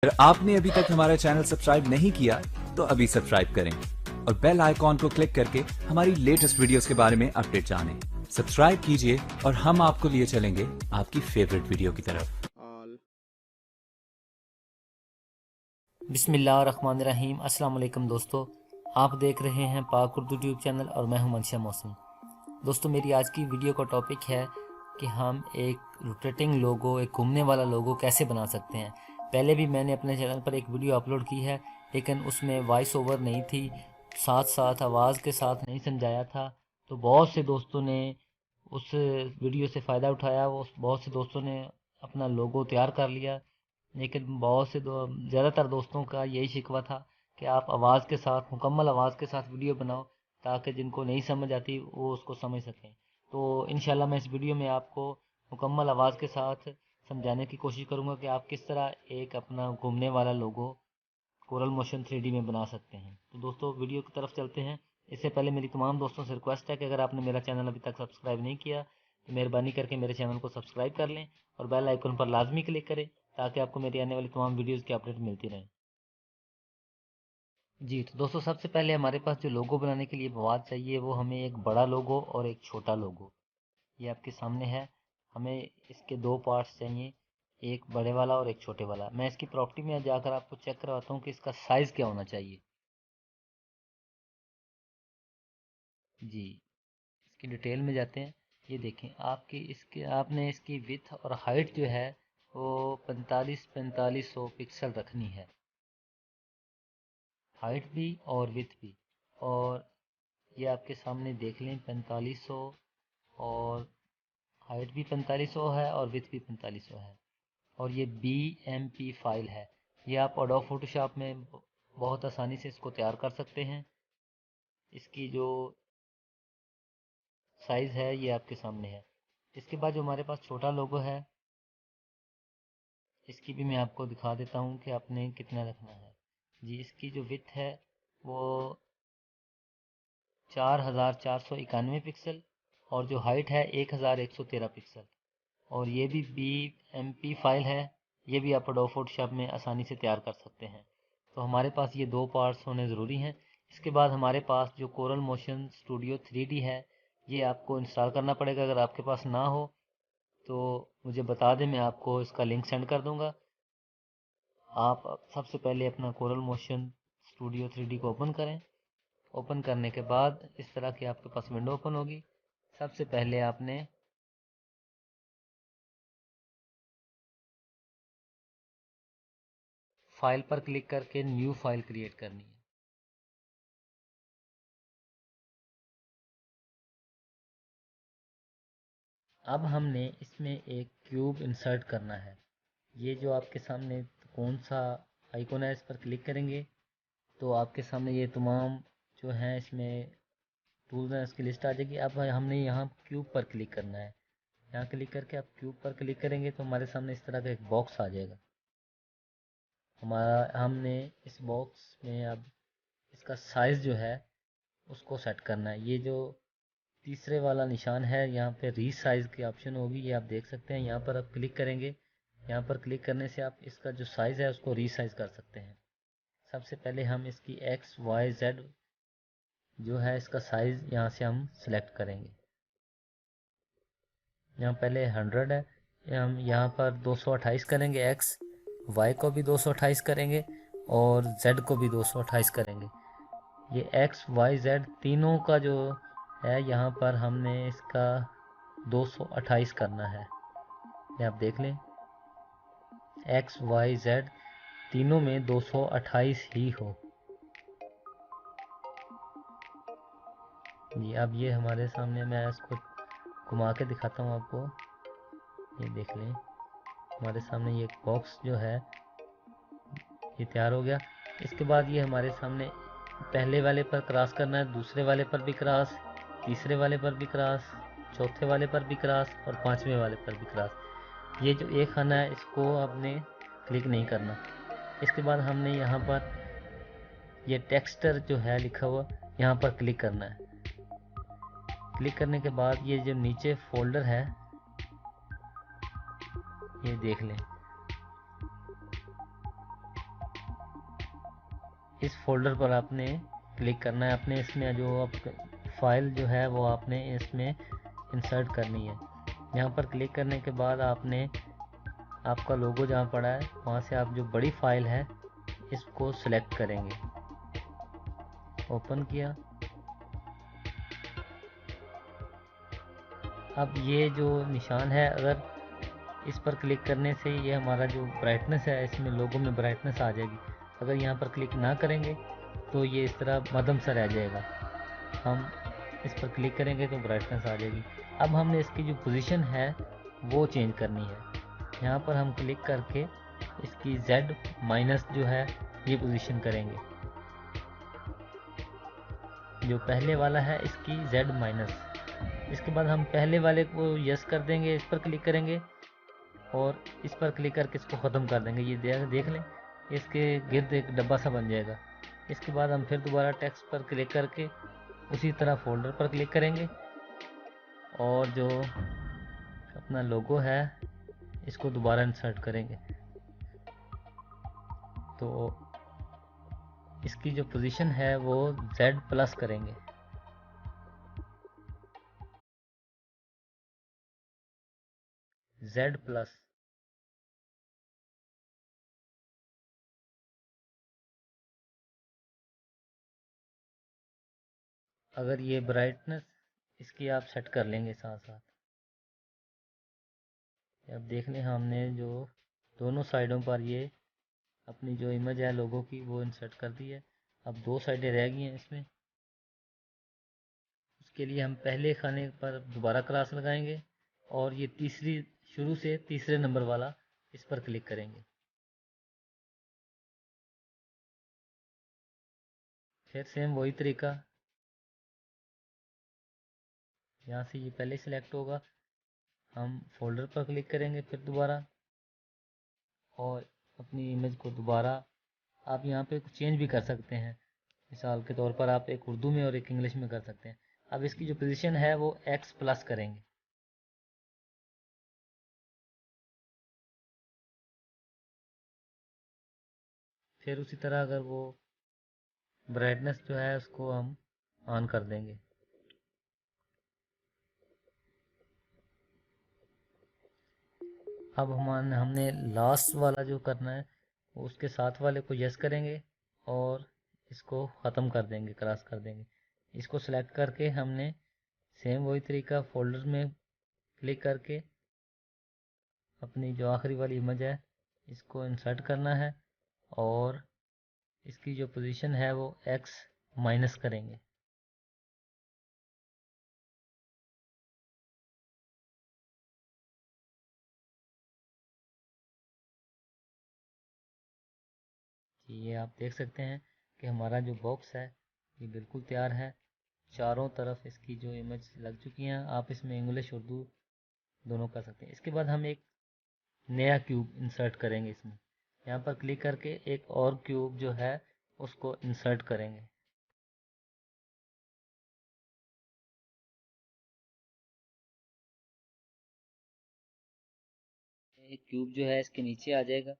अगर आपने अभी तक हमारा चैनल सब्सक्राइब नहीं किया तो अभी सब्सक्राइब करें और बेल आइकॉन को क्लिक करके हमारी लेटेस्ट वीडियोस के बारे में अपडेट जानें। सब्सक्राइब कीजिए और हम आपको लिए चलेंगे आपकी फेवरेट वीडियो की तरफ। बिस्मिल्लाहिर्रहमानिर्रहीम। अस्सलाम वालेकुम दोस्तों, आप देख रहे हैं पाक उर्दू यूट्यूब चैनल और मैं हूं मनशा मौसम। दोस्तों, मेरी आज की वीडियो का टॉपिक है कि हम एक रोटेटिंग लोगो, एक घूमने वाला लोगो कैसे बना सकते हैं। पहले भी मैंने अपने चैनल पर एक वीडियो अपलोड की है, लेकिन उसमें वॉइस ओवर नहीं थी, साथ साथ आवाज़ के साथ नहीं समझाया था। तो बहुत से दोस्तों ने उस वीडियो से फ़ायदा उठाया, वो बहुत से दोस्तों ने अपना लोगो तैयार कर लिया। लेकिन बहुत से ज़्यादातर दोस्तों का यही शिकवा था कि आप आवाज़ के साथ, मुकम्मल आवाज़ के साथ वीडियो बनाओ ताकि जिनको नहीं समझ आती वो उसको समझ सकें। तो इंशाल्लाह मैं इस वीडियो में आपको मुकम्मल आवाज़ के साथ समझाने की कोशिश करूँगा कि आप किस तरह एक अपना घूमने वाला लोगो कोरल मोशन 3D में बना सकते हैं। तो दोस्तों, वीडियो की तरफ चलते हैं। इससे पहले मेरी तमाम दोस्तों से रिक्वेस्ट है कि अगर आपने मेरा चैनल अभी तक सब्सक्राइब नहीं किया तो मेहरबानी करके मेरे चैनल को सब्सक्राइब कर लें और बेल आइकन पर लाजमी क्लिक करें ताकि आपको मेरी आने वाली तमाम वीडियोज़ की अपडेट मिलती रहे। जी तो दोस्तों, सबसे पहले हमारे पास जो लोगो बनाने के लिए मवाद चाहिए वो हमें एक बड़ा लोगो और एक छोटा लोगो, ये आपके सामने है। हमें इसके दो पार्ट्स चाहिए, एक बड़े वाला और एक छोटे वाला। मैं इसकी प्रॉपर्टी में जाकर आपको चेक करवाता हूँ कि इसका साइज़ क्या होना चाहिए। जी, इसकी डिटेल में जाते हैं। ये देखें, आपने इसकी विड्थ और हाइट जो है वो 4500 पिक्सल रखनी है, हाइट भी और विड्थ भी। और ये आपके सामने देख लें, 4500 और हाइट भी 4500 है और विड्थ भी 4500 है। और ये BMP फाइल है। ये आप एडोब फोटोशॉप में बहुत आसानी से इसको तैयार कर सकते हैं। इसकी जो साइज़ है ये आपके सामने है। इसके बाद जो हमारे पास छोटा लोगो है, इसकी भी मैं आपको दिखा देता हूँ कि आपने कितना रखना है। जी, इसकी जो विड्थ है वो 4491 पिक्सल और जो हाइट है 1113 पिक्सल। और ये भी BMP फाइल है, ये भी आप एडोब फोटोशॉप में आसानी से तैयार कर सकते हैं। तो हमारे पास ये दो पार्ट्स होने ज़रूरी हैं। इसके बाद हमारे पास जो कोरल मोशन स्टूडियो 3D है, ये आपको इंस्टॉल करना पड़ेगा। अगर आपके पास ना हो तो मुझे बता दें, मैं आपको इसका लिंक सेंड कर दूंगा। आप सबसे पहले अपना कोरल मोशन स्टूडियो 3D को ओपन करें। ओपन करने के बाद इस तरह की आपके पास विंडो ओपन होगी। सबसे पहले आपने फाइल पर क्लिक करके न्यू फाइल क्रिएट करनी है। अब हमने इसमें एक क्यूब इंसर्ट करना है। ये जो आपके सामने कौन सा आइकॉन है, इस पर क्लिक करेंगे तो आपके सामने ये तमाम जो हैं इसमें टूल्स हैं, इसकी लिस्ट आ जाएगी। अब हमने यहाँ क्यूब पर क्लिक करना है। यहाँ क्लिक करके आप क्यूब पर क्लिक करेंगे तो हमारे सामने इस तरह का एक बॉक्स आ जाएगा। हमने इस बॉक्स में अब इसका साइज़ जो है उसको सेट करना है। ये जो तीसरे वाला निशान है, यहाँ पे रीसाइज की ऑप्शन होगी, ये आप देख सकते हैं। यहाँ पर आप क्लिक करेंगे, यहाँ पर क्लिक करने से आप इसका जो साइज़ है उसको रीसाइज कर सकते हैं। सबसे पहले हम इसकी XYZ जो है इसका साइज़ यहाँ से हम सिलेक्ट करेंगे। यहाँ पहले 100 है, हम यहाँ पर 228 करेंगे। Y को भी 228 करेंगे और Z को भी 228 करेंगे। ये XYZ तीनों का जो है यहाँ पर हमने इसका 228 करना है। ये आप देख लें, XYZ तीनों में 228 ही हो। जी, अब ये हमारे सामने, मैं इसको घुमा के दिखाता हूँ आपको। ये देख लें, हमारे सामने ये बॉक्स जो है ये तैयार हो गया। इसके बाद ये हमारे सामने पहले वाले पर क्रॉस करना है, दूसरे वाले पर भी क्रॉस, तीसरे वाले पर भी क्रॉस, चौथे वाले पर भी क्रॉस और पांचवें वाले पर भी क्रॉस। ये जो एक खाना है इसको आपने क्लिक नहीं करना। इसके बाद हमने यहाँ पर ये टेक्सचर जो है लिखा हुआ, यहाँ पर क्लिक करना है। क्लिक करने के बाद ये जो नीचे फोल्डर है ये देख लें, इस फोल्डर पर आपने क्लिक करना है। अपने इसमें जो आप फाइल जो है वो आपने इसमें इंसर्ट करनी है। यहाँ पर क्लिक करने के बाद आपने आपका लोगो जहाँ पड़ा है वहाँ से आप जो बड़ी फाइल है इसको सिलेक्ट करेंगे। ओपन किया। अब ये जो निशान है, अगर इस पर क्लिक करने से ये हमारा जो ब्राइटनेस है इसमें लोगो में ब्राइटनेस आ जाएगी। अगर यहाँ पर क्लिक ना करेंगे तो ये इस तरह मध्यम सा रह जाएगा। हम इस पर क्लिक करेंगे तो ब्राइटनेस आ जाएगी। अब हमने इसकी जो पोजीशन है वो चेंज करनी है। यहाँ पर हम क्लिक करके इसकी Z माइनस जो है ये पोजीशन करेंगे। जो पहले वाला है इसकी Z माइनस। इसके बाद हम पहले वाले को यस कर देंगे, इस पर क्लिक करेंगे और इस पर क्लिक करके इसको ख़त्म कर देंगे। ये देख लें इसके गिर्द एक डब्बा सा बन जाएगा। इसके बाद हम फिर दोबारा टेक्स्ट पर क्लिक करके उसी तरह फोल्डर पर क्लिक करेंगे और जो अपना लोगो है इसको दोबारा इंसर्ट करेंगे। तो इसकी जो पोजीशन है वो Z प्लस करेंगे। Z plus. अगर ये ब्राइटनेस इसकी आप सेट कर लेंगे साथ साथ। अब देख लें हमने जो दोनों साइडों पर ये अपनी जो इमेज है लोगों की वो इंसर्ट कर दी है। अब दो साइडें रह गई हैं इसमें। उसके लिए हम पहले खाने पर दोबारा क्रॉस लगाएंगे और ये तीसरी शुरू से तीसरे नंबर वाला इस पर क्लिक करेंगे। फिर सेम वही तरीका, यहाँ से ये पहले सिलेक्ट होगा। हम फोल्डर पर क्लिक करेंगे फिर दोबारा और अपनी इमेज को दोबारा आप यहाँ पे चेंज भी कर सकते हैं। मिसाल के तौर पर आप एक उर्दू में और एक इंग्लिश में कर सकते हैं। अब इसकी जो पोजीशन है वो X प्लस करेंगे। फिर उसी तरह अगर वो ब्राइटनेस जो है उसको हम ऑन कर देंगे। अब हमने लास्ट वाला जो करना है उसके साथ वाले को यस करेंगे और इसको ख़त्म कर देंगे, क्रॉस कर देंगे। इसको सिलेक्ट करके हमने सेम वही तरीका फोल्डर में क्लिक करके अपनी जो आखिरी वाली इमेज है इसको इंसर्ट करना है और इसकी जो पोजीशन है वो X माइनस करेंगे। ये आप देख सकते हैं कि हमारा जो बॉक्स है ये बिल्कुल तैयार है। चारों तरफ इसकी जो इमेज लग चुकी हैं। आप इसमें इंग्लिश उर्दू दोनों कर सकते हैं। इसके बाद हम एक नया क्यूब इंसर्ट करेंगे इसमें। यहाँ पर क्लिक करके एक और क्यूब जो है उसको इंसर्ट करेंगे। एक क्यूब जो है इसके नीचे आ जाएगा।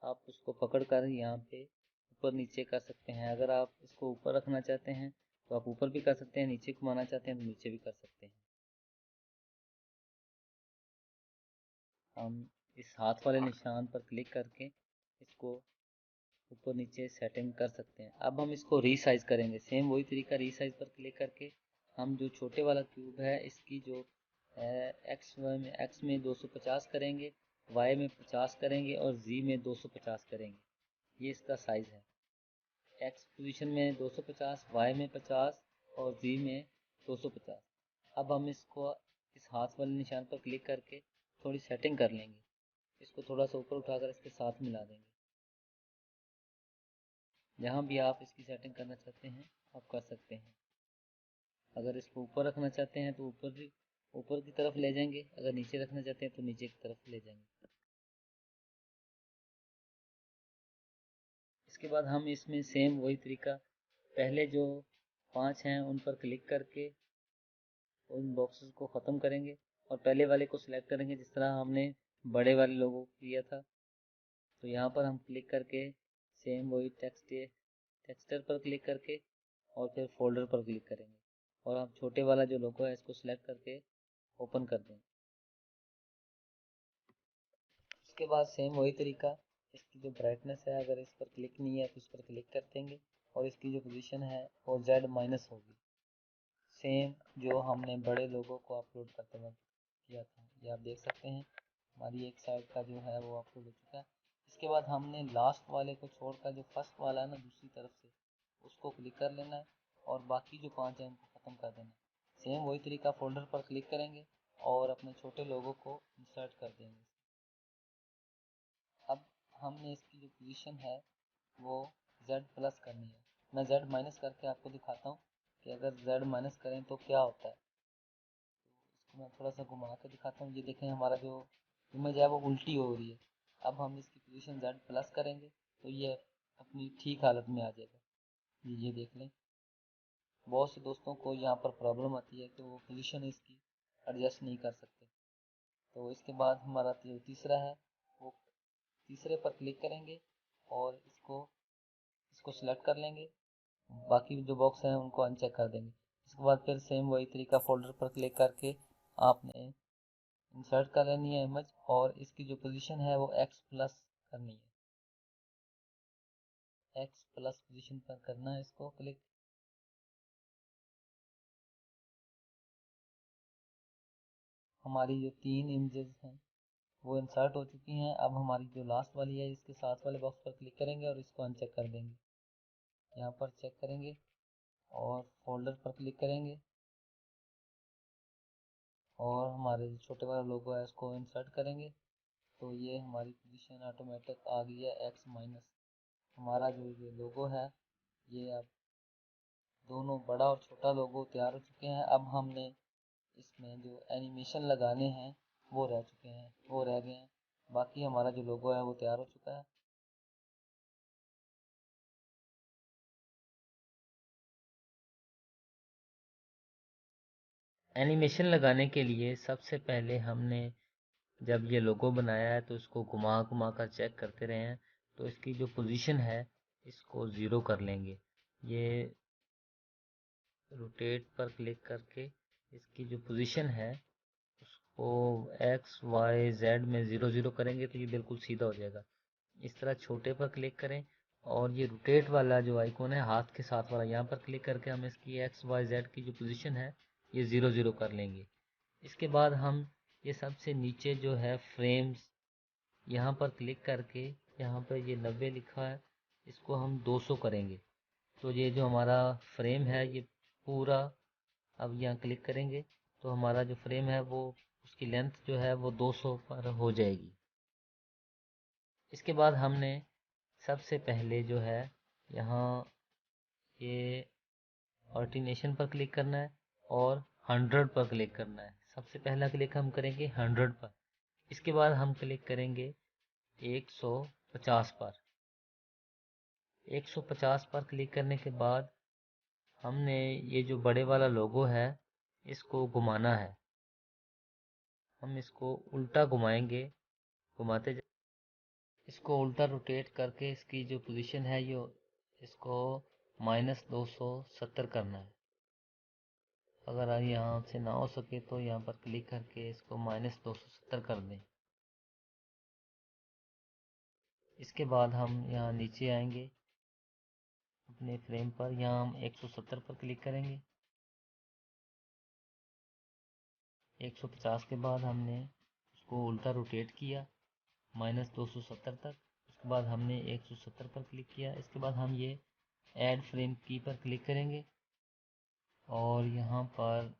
आप उसको पकड़ कर यहाँ पे ऊपर नीचे कर सकते हैं। अगर आप इसको ऊपर रखना चाहते हैं तो आप ऊपर भी कर सकते हैं, नीचे घुमाना चाहते हैं तो नीचे भी कर सकते हैं। हम इस हाथ वाले निशान पर क्लिक करके इसको ऊपर नीचे सेटिंग कर सकते हैं। अब हम इसको रीसाइज करेंगे। सेम वही तरीका, रीसाइज पर क्लिक करके हम जो छोटे वाला क्यूब है इसकी जो एक्स में 250 करेंगे, वाई में 50 करेंगे और जी में 250 करेंगे। ये इसका साइज है। एक्स पोजीशन में 250, वाई में 50 और जी में 250। अब हम इसको इस हाथ वाले निशान पर क्लिक करके थोड़ी सेटिंग कर लेंगे। इसको थोड़ा सा ऊपर उठाकर इसके साथ मिला देंगे। जहाँ भी आप इसकी सेटिंग करना चाहते हैं आप कर सकते हैं। अगर इसको ऊपर रखना चाहते हैं तो ऊपर की तरफ ले जाएंगे, अगर नीचे रखना चाहते हैं तो नीचे की तरफ ले जाएंगे। इसके बाद हम इसमें सेम वही तरीका, पहले जो 5 हैं उन पर क्लिक करके उन बॉक्सेस को ख़त्म करेंगे और पहले वाले को सिलेक्ट करेंगे जिस तरह हमने बड़े वाले लोगों को किया था। तो यहाँ पर हम क्लिक करके सेम वही टेक्स्ट टेक्सचर पर क्लिक करके और फिर फोल्डर पर क्लिक करेंगे और हम छोटे वाला जो लोगो है इसको सिलेक्ट करके ओपन कर देंगे। उसके बाद सेम वही तरीका, इसकी जो ब्राइटनेस है अगर इस पर क्लिक नहीं है तो इस पर क्लिक कर देंगे और इसकी जो पोजीशन है वो Z- होगी। सेम जो हमने बड़े लोगों को अपलोड करते वक्त किया था, ये आप देख सकते हैं हमारी एक साइड का जो है वो अपलोड हो चुका है। इसके बाद हमने लास्ट वाले को छोड़कर जो फर्स्ट वाला है ना दूसरी तरफ से, उसको क्लिक कर लेना है और बाकी जो 5 है उनको ख़त्म कर देना है। सेम वही तरीका, फोल्डर पर क्लिक करेंगे और अपने छोटे लोगों को इंसर्ट कर देंगे। अब हमने इसकी जो पोजीशन है वो Z+ करनी है। मैं Z- करके आपको दिखाता हूँ कि अगर Z- करें तो क्या होता है। इसको मैं थोड़ा सा घुमा के दिखाता हूँ। ये देखें हमारा जो इमेज है वो उल्टी हो रही है। अब हम इसकी पोजीशन Z+ करेंगे तो ये अपनी ठीक हालत में आ जाएगा। ये देख लें, बहुत से दोस्तों को यहाँ पर प्रॉब्लम आती है कि वो पोजीशन इसकी एडजस्ट नहीं कर सकते। तो इसके बाद हमारा जो तीसरा है वो तीसरे पर क्लिक करेंगे और इसको सिलेक्ट कर लेंगे, बाकी जो बॉक्स हैं उनको अनचेक कर देंगे। इसके बाद फिर सेम वही तरीका, फोल्डर पर क्लिक करके आपने इंसर्ट कर लेनी है इमेज और इसकी जो पोजीशन है वो X+ करनी है। X+ पोजीशन पर करना है इसको क्लिक। हमारी जो 3 इमेजेस हैं वो इंसर्ट हो चुकी हैं। अब हमारी जो लास्ट वाली है इसके साथ वाले बॉक्स पर क्लिक करेंगे और इसको अनचेक कर देंगे। यहाँ पर चेक करेंगे और फोल्डर पर क्लिक करेंगे और हमारे जो छोटे वाला लोगो है उसको इंसर्ट करेंगे तो ये हमारी पोजीशन ऑटोमेटिक आ गई है X-। हमारा जो ये लोगो है ये अब दोनों बड़ा और छोटा लोगो तैयार हो चुके हैं। अब हमने इसमें जो एनिमेशन लगाने हैं वो रह चुके हैं, वो रह गए हैं। बाकी हमारा जो लोगो है वो तैयार हो चुका है। एनिमेशन लगाने के लिए सबसे पहले हमने जब ये लोगो बनाया है तो इसको घुमा घुमा कर चेक करते रहे हैं, तो इसकी जो पोजीशन है इसको 0 कर लेंगे। ये रोटेट पर क्लिक करके इसकी जो पोजीशन है उसको X, Y, Z में 0 0 करेंगे तो ये बिल्कुल सीधा हो जाएगा। इस तरह छोटे पर क्लिक करें और ये रोटेट वाला जो आइकॉन है हाथ के साथ वाला, यहाँ पर क्लिक करके हम इसकी X, Y, Z की जो पोजीशन है ये 0 0 कर लेंगे। इसके बाद हम ये सबसे नीचे जो है फ्रेम्स, यहाँ पर क्लिक करके यहाँ पर ये 90 लिखा है इसको हम 200 करेंगे। तो ये जो हमारा फ्रेम है ये पूरा, अब यहाँ क्लिक करेंगे तो हमारा जो फ्रेम है वो उसकी लेंथ जो है वो 200 पर हो जाएगी। इसके बाद हमने सबसे पहले जो है यहाँ ये ऑर्डिनेशन पर क्लिक करना है और 100 पर क्लिक करना है। सबसे पहला क्लिक हम करेंगे 100 पर। इसके बाद हम क्लिक करेंगे 150 पर। 150 पर क्लिक करने के बाद हमने ये जो बड़े वाला लोगो है इसको घुमाना है। हम इसको उल्टा घुमाएंगे, घुमाते इसको उल्टा रोटेट करके इसकी जो पोजीशन है ये इसको -270 करना है। अगर यहाँ से ना हो सके तो यहाँ पर क्लिक करके इसको -270 कर दें। इसके बाद हम यहाँ नीचे आएंगे अपने फ्रेम पर, यहाँ हम 170 पर क्लिक करेंगे। 150 के बाद हमने उसको उल्टा रोटेट किया -270 तक। उसके बाद हमने 170 पर क्लिक किया। इसके बाद हम ये ऐड फ्रेम की पर क्लिक करेंगे और यहाँ पर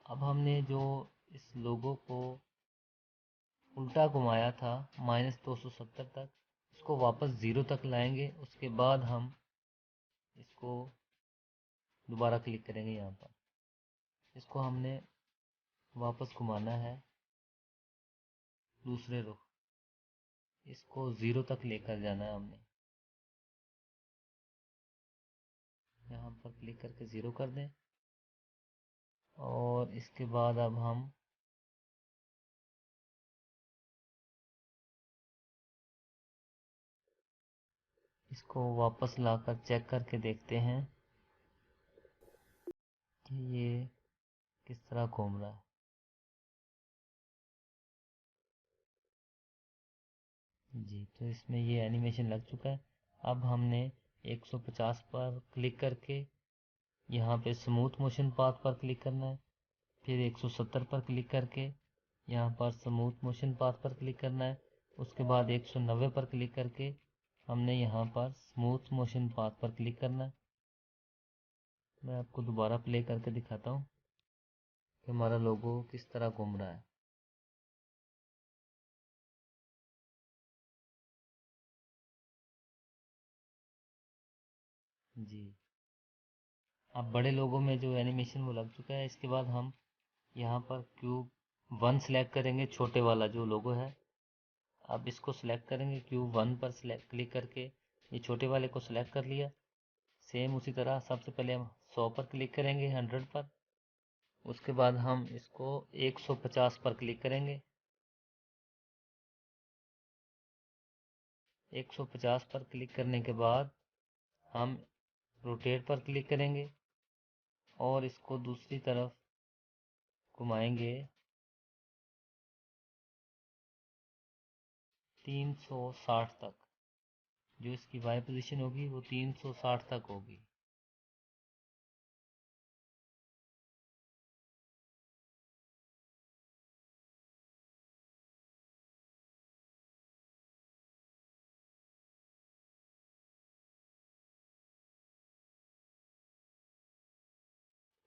अब हमने जो इस लोगो को उल्टा घुमाया था -270 तक, इसको वापस 0 तक लाएंगे। उसके बाद हम इसको दोबारा क्लिक करेंगे। यहाँ पर इसको हमने वापस घुमाना है दूसरे रुख, इसको 0 तक लेकर जाना है हमने। यहाँ पर क्लिक करके 0 कर दें और इसके बाद अब हम इस इसको वापस लाकर चेक करके देखते हैं कि ये किस तरह घूम रहा है। जी, तो इसमें ये एनिमेशन लग चुका है। अब हमने 150 पर क्लिक करके यहाँ पे स्मूथ मोशन पाथ पर क्लिक करना है। फिर 170 पर क्लिक करके यहाँ पर स्मूथ मोशन पाथ पर क्लिक करना है। उसके बाद 190 पर क्लिक करके हमने यहाँ पर स्मूथ मोशन पाथ पर क्लिक करना है। मैं आपको दोबारा प्ले करके दिखाता हूँ कि हमारा लोगो किस तरह घूम रहा है। जी, अब बड़े लोगों में जो एनिमेशन वो लग चुका है। इसके बाद हम यहाँ पर क्यूब 1 सेलेक्ट करेंगे, छोटे वाला जो लोगो है। अब इसको सिलेक्ट करेंगे, क्यूब 1 पर सिलेक्ट क्लिक करके ये छोटे वाले को सिलेक्ट कर लिया। सेम उसी तरह सबसे पहले हम 100 पर क्लिक करेंगे, 100 पर। उसके बाद हम इसको 150 पर क्लिक करेंगे। 150 पर क्लिक करने के बाद हम रोटेट पर क्लिक करेंगे और इसको दूसरी तरफ घुमाएंगे 360 तक। जो इसकी वाई पोजीशन होगी वो 360 तक होगी।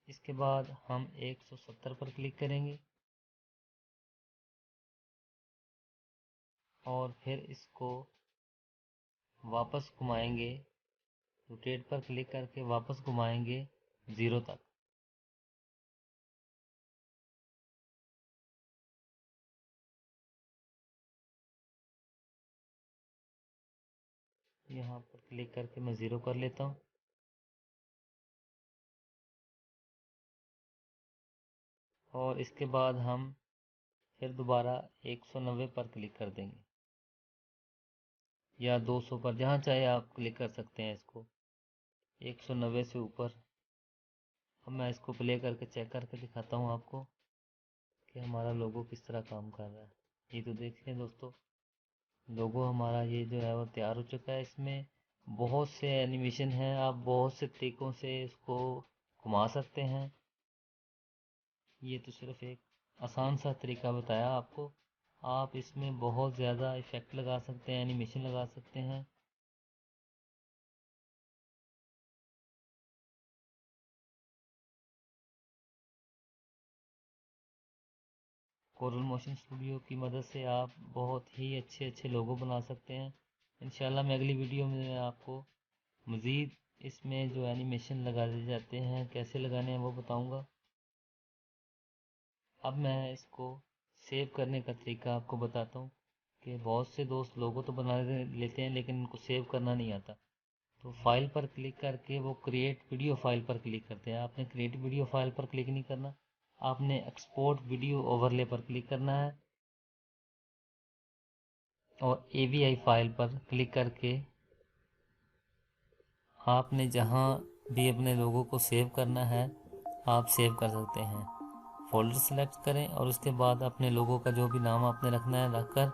इसके बाद हम 170 पर क्लिक करेंगे और फिर इसको वापस घुमाएंगे, रोटेट पर क्लिक करके वापस घुमाएंगे 0 तक। यहाँ पर क्लिक करके मैं 0 कर लेता हूँ और इसके बाद हम फिर दोबारा 190 पर क्लिक कर देंगे या 200 पर, जहाँ चाहे आप क्लिक कर सकते हैं इसको। 190 से ऊपर। अब मैं इसको प्ले करके चेक करके दिखाता हूँ आपको कि हमारा लोगो किस तरह काम कर रहा है। ये तो देखिए दोस्तों, लोगो हमारा ये जो है वो तैयार हो चुका है। इसमें बहुत से एनिमेशन हैं, आप बहुत से तरीक़ों से इसको घुमा सकते हैं। ये तो सिर्फ एक आसान सा तरीका बताया आपको। आप इसमें बहुत ज़्यादा इफ़ेक्ट लगा सकते हैं, एनिमेशन लगा सकते हैं। कोरल मोशन स्टूडियो की मदद से आप बहुत ही अच्छे अच्छे लोगो बना सकते हैं। इंशाल्लाह मैं अगली वीडियो में आपको मज़ीद इसमें जो एनिमेशन लगा दिए जाते हैं कैसे लगाने हैं वो बताऊंगा। अब मैं इसको सेव करने का तरीका आपको बताता हूँ कि बहुत से दोस्त लोगो तो बना लेते हैं लेकिन उनको सेव करना नहीं आता। तो फाइल पर क्लिक करके वो क्रिएट वीडियो फाइल पर क्लिक करते हैं। आपने क्रिएट वीडियो फाइल पर क्लिक नहीं करना, आपने एक्सपोर्ट वीडियो ओवरले पर क्लिक करना है और AVI फाइल पर क्लिक करके आपने जहाँ भी अपने लोगों को सेव करना है आप सेव कर सकते हैं। फोल्डर सेलेक्ट करें और उसके बाद अपने लोगों का जो भी नाम आपने रखना है रखकर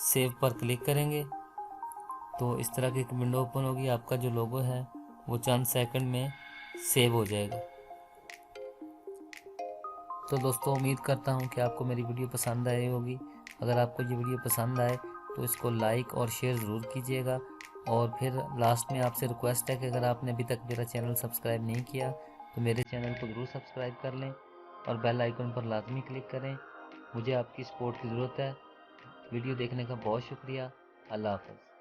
सेव पर क्लिक करेंगे तो इस तरह की एक विंडो ओपन होगी। आपका जो लोगो है वो चंद सेकंड में सेव हो जाएगा। तो दोस्तों उम्मीद करता हूँ कि आपको मेरी वीडियो पसंद आई होगी। अगर आपको ये वीडियो पसंद आए तो इसको लाइक और शेयर ज़रूर कीजिएगा। और फिर लास्ट में आपसे रिक्वेस्ट है कि अगर आपने अभी तक मेरा चैनल सब्सक्राइब नहीं किया तो मेरे चैनल को ज़रूर सब्सक्राइब कर लें और बेल आइकन पर लाजमी क्लिक करें। मुझे आपकी सपोर्ट की ज़रूरत है। वीडियो देखने का बहुत शुक्रिया। अल्लाह हाफ़िज़।